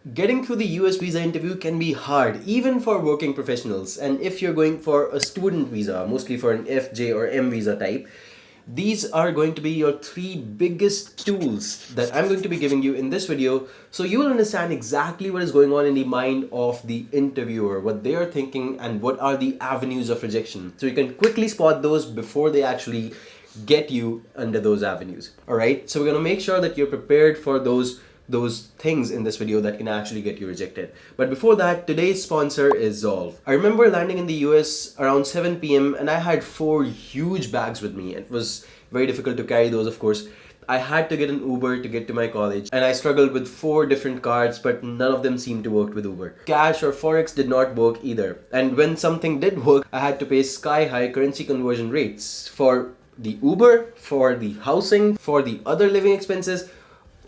Getting through the US visa interview can be hard, even for working professionals. And if you're going for a student visa, mostly for an F, J, or M visa type, these are going to be your three biggest tools that I'm going to be giving you in this video, so you will understand exactly what is going on in the mind of the interviewer, what they are thinking, and what are the avenues of rejection. So you can quickly spot those before they actually get you under those avenues. Alright, so we're going to make sure that you're prepared for those things in this video that can actually get you rejected. But before that, today's sponsor is Zolve. I remember landing in the US around 7 p.m. and I had 4 huge bags with me. It was very difficult to carry those, of course. I had to get an Uber to get to my college, and I struggled with 4 different cards, but none of them seemed to work with Uber. Cash or Forex did not work either. And when something did work, I had to pay sky-high currency conversion rates for the Uber, for the housing, for the other living expenses,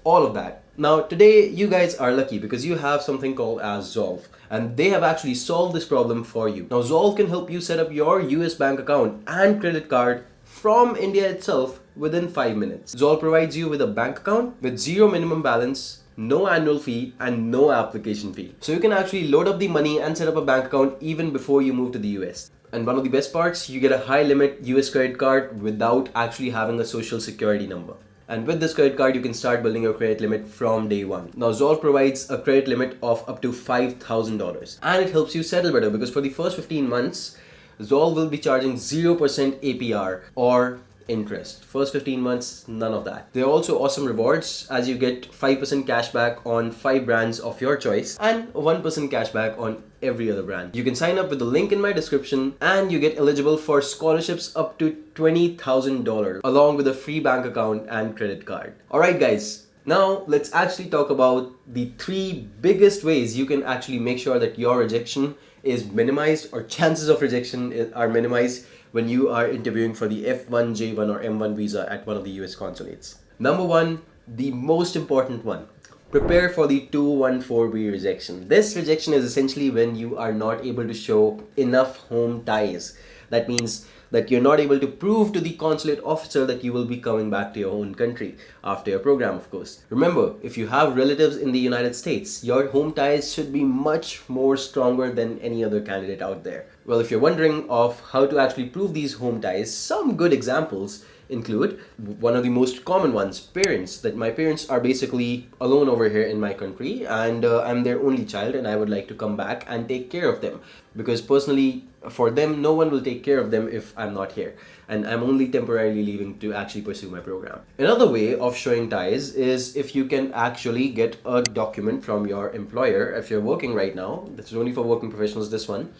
all of that. Now today you guys are lucky because you have something called as Zolve, and they have actually solved this problem for you. Now Zolve can help you set up your US bank account and credit card from India itself within 5 minutes. Zolve provides you with a bank account with zero minimum balance, no annual fee, and no application fee. So you can actually load up the money and set up a bank account even before you move to the US. And one of the best parts, you get a high limit US credit card without actually having a social security number. And with this credit card, you can start building your credit limit from day one. Now, Zolve provides a credit limit of up to $5,000. And it helps you settle better because for the first 15 months, Zolve will be charging 0% APR or interest. First 15 months, none of that. There are also awesome rewards as you get 5% cashback on 5 brands of your choice and 1% cashback on every other brand. You can sign up with the link in my description and you get eligible for scholarships up to $20,000 along with a free bank account and credit card. Alright guys, now let's actually talk about the 3 biggest ways you can actually make sure that your rejection is minimized or chances of rejection are minimized when you are interviewing for the F-1, J-1 or M-1 visa at one of the US consulates. Number 1, the most important one. Prepare for the 214B rejection. This rejection is essentially when you are not able to show enough home ties. That means that you're not able to prove to the consulate officer that you will be coming back to your own country after your program, of course. Remember, if you have relatives in the United States, your home ties should be much more stronger than any other candidate out there. Well, if you're wondering of how to actually prove these home ties, some good examples include one of the most common ones, parents. That my parents are basically alone over here in my country and I'm their only child and I would like to come back and take care of them, because personally for them no one will take care of them if I'm not here and I'm only temporarily leaving to actually pursue my program. Another way of showing ties is if you can actually get a document from your employer. If you're working right now, this is only for working professionals, this one,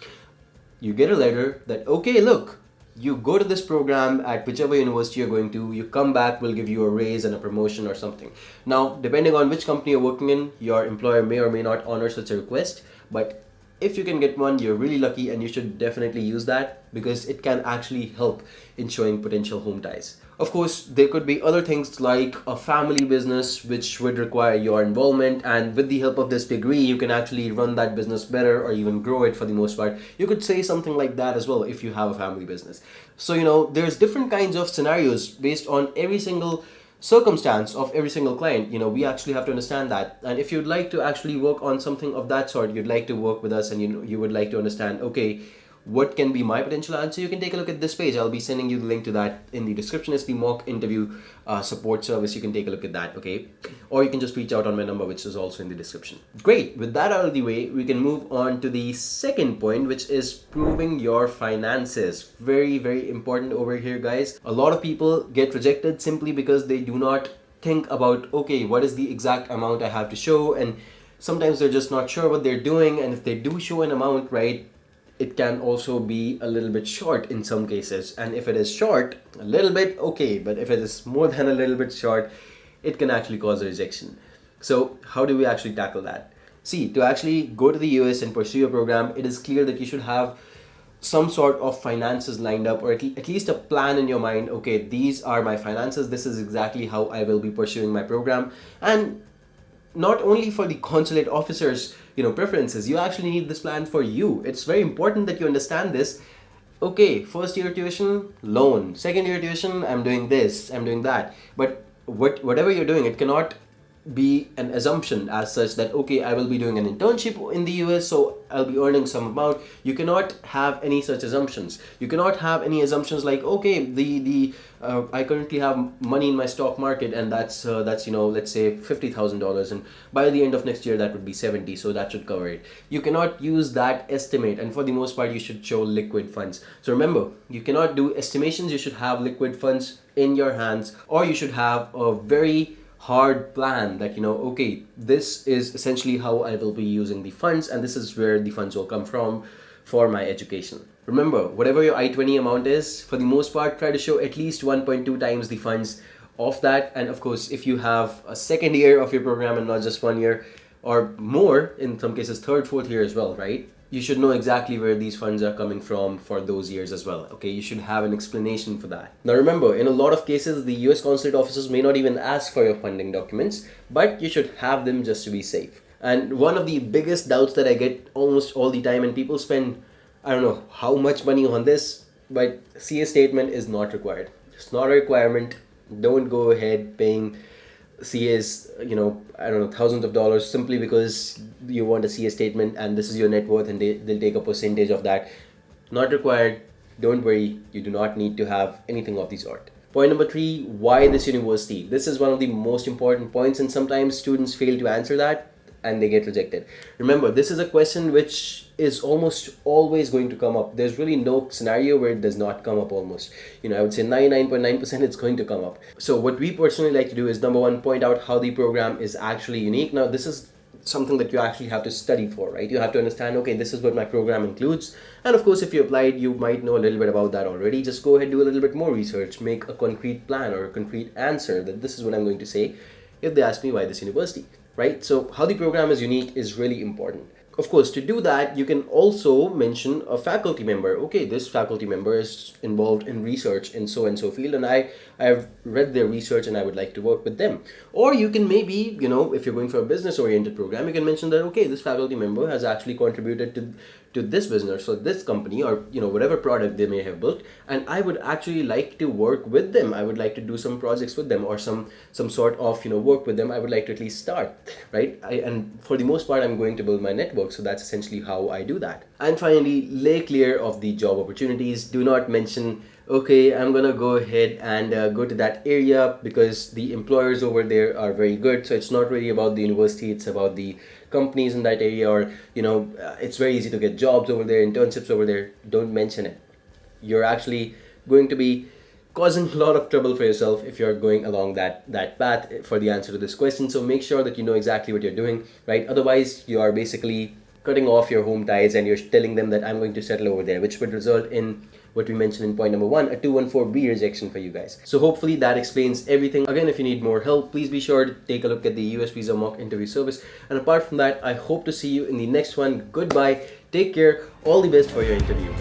you get a letter that, okay, look, you go to this program at whichever university you're going to, you come back, we'll give you a raise and a promotion or something. Now, depending on which company you're working in, your employer may or may not honor such a request, but if you can get one, you're really lucky and you should definitely use that because it can actually help in showing potential home ties. Of course, there could be other things like a family business which would require your involvement, and with the help of this degree, you can actually run that business better or even grow it for the most part. You could say something like that as well if you have a family business. So, there's different kinds of scenarios based on every single circumstance of every single client. We actually have to understand that. And if you'd like to actually work on something of that sort, you'd like to work with us and you would like to understand, okay, what can be my potential answer, you can take a look at this page. I'll be sending you the link to that in the description. It's the mock interview support service. You can take a look at that, okay? Or you can just reach out on my number, which is also in the description. Great, with that out of the way, we can move on to the second point, which is proving your finances. Very, very important over here, guys. A lot of people get rejected simply because they do not think about, okay, what is the exact amount I have to show? And sometimes they're just not sure what they're doing. And if they do show an amount, right, it can also be a little bit short in some cases. And if it is short, a little bit, okay. But if it is more than a little bit short, it can actually cause a rejection. So how do we actually tackle that? See, to actually go to the US and pursue your program, it is clear that you should have some sort of finances lined up, or at least a plan in your mind. Okay, these are my finances. This is exactly how I will be pursuing my program. And not only for the consulate officers, preferences, you actually need this plan for you. It's very important that you understand this. Okay, first year tuition, loan. Second year tuition, I'm doing this, I'm doing that. But whatever you're doing, it cannot be an assumption as such that okay, I will be doing an internship in the US, so I'll be earning some amount. You cannot have any such assumptions. You cannot have any assumptions like okay, the I currently have money in my stock market, and that's let's say $50,000, and by the end of next year that would be 70, so that should cover it. You cannot use that estimate, and for the most part you should show liquid funds. So remember, you cannot do estimations. You should have liquid funds in your hands, or you should have a very hard plan that okay, this is essentially how I will be using the funds, and this is where the funds will come from for my education. Remember, whatever your I-20 amount is, for the most part try to show at least 1.2 times the funds of that. And of course, if you have a second year of your program and not just 1 year, or more in some cases, third, fourth year as well, right, you should know exactly where these funds are coming from for those years as well. Okay, you should have an explanation for that. Now remember, in a lot of cases the US consulate officers may not even ask for your funding documents, but you should have them just to be safe. And one of the biggest doubts that I get almost all the time, and people spend I don't know how much money on this, but CA statement is not required. It's not a requirement. Don't go ahead paying CAs, I don't know, thousands of dollars simply because you want a CA statement and this is your net worth and they'll take a percentage of that. Not required. Don't worry. You do not need to have anything of the sort. Point number 3, why this university? This is one of the most important points, and sometimes students fail to answer that and they get rejected. Remember, this is a question which is almost always going to come up. There's really no scenario where it does not come up almost. I would say 99.9% it's going to come up. So what we personally like to do is, number 1, point out how the program is actually unique. Now, this is something that you actually have to study for, right? You have to understand, okay, this is what my program includes. And of course, if you applied, you might know a little bit about that already. Just go ahead, do a little bit more research, make a concrete plan or a concrete answer that this is what I'm going to say if they ask me why this university. Right? So how the program is unique is really important. Of course, to do that, you can also mention a faculty member. Okay, this faculty member is involved in research in so and so field, and I've read their research and I would like to work with them. Or you can maybe, if you're going for a business oriented program, you can mention that, okay, this faculty member has actually contributed to this business or this company, or whatever product they may have built, and I would actually like to work with them. I would like to do some projects with them, or some sort of work with them. I would like to at least start, right? And for the most part, I'm going to build my network, so that's essentially how I do that. And finally, lay clear of the job opportunities. Do not mention, okay, I'm gonna go ahead and go to that area because the employers over there are very good. So it's not really about the university, it's about the companies in that area, or it's very easy to get jobs over there, internships over there. Don't mention it. You're actually going to be causing a lot of trouble for yourself if you're going along that path for the answer to this question. So make sure that you know exactly what you're doing, right? Otherwise, you are basically cutting off your home ties and you're telling them that I'm going to settle over there, which would result in what we mentioned in point number 1, a 214B rejection for you guys. So hopefully that explains everything. Again, if you need more help, please be sure to take a look at the US Visa mock interview service. And apart from that, I hope to see you in the next one. Goodbye. Take care. All the best for your interview.